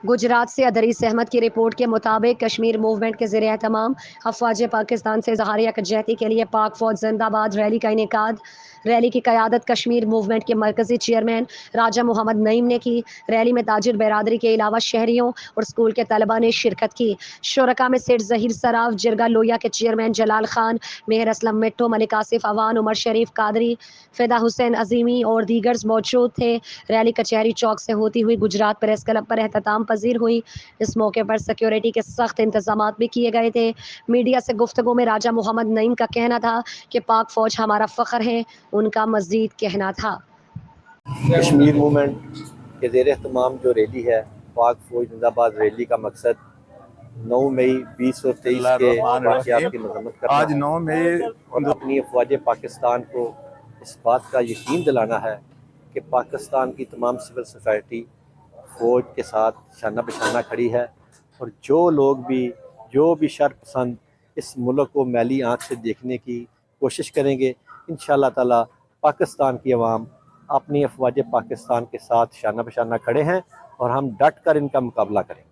गुजरात से अदरीस अहमद की रिपोर्ट के मुताबिक कश्मीर मूवमेंट के ज़ेर एहतमाम अफवाज पाकिस्तान से इज़हार यकजहती के लिए पाक फौज जिंदाबाद रैली का इनेकाद। रैली की क़यादत कश्मीर मूवमेंट के मरकज़ी चेयरमैन राजा मोहम्मद नईम ने की। रैली में ताजिर बरादरी के अलावा शहरियों और स्कूल के तलबा ने शिरकत की। शुरका में सेठ ज़हीर सराफ, जिरगा लोहिया के चेयरमैन जलाल खान, मेहर असलम मिट्टो, मलिक आसिफ अवान, उमर शरीफ कादरी, फ़िदा हुसैन अजीमी और दीगर मौजूद थे। रैली कचहरी चौक से होती हुई गुजरात प्रेस क्लब पर एहतमाम पजीर हुई। इस मौके पर सिक्योरिटी के सख्त इंतजाम भी किए गए थे। मीडिया से गुफ्तगू में राजा मोहम्मद नईम का कहना था कि पाक फौज हमारा फ़ख्र है। उनका मज़ीद कहना था, कश्मीर मूवमेंट के ज़ेर एहतमाम जो रैली है पाक फौज जिंदाबाद रैली का मकसद 9 मई 2023 के वाक़यात की मज़म्मत करना आज 9 मई और अपनी अफवाज पाकिस्तान को इस बात का यकीन दिलाना है कि पाकिस्तान की तमाम सिविल सोसाइटी फ़ौज के साथ शाना बशाना खड़ी है और जो भी शर पसंद इस मुल्क को मैली आँख से देखने की कोशिश करेंगे, इंशाअल्लाह ताला पाकिस्तान की अवाम अपनी अफवाज पाकिस्तान के साथ शाना बशाना खड़े हैं और हम डट कर इनका मुकाबला करेंगे।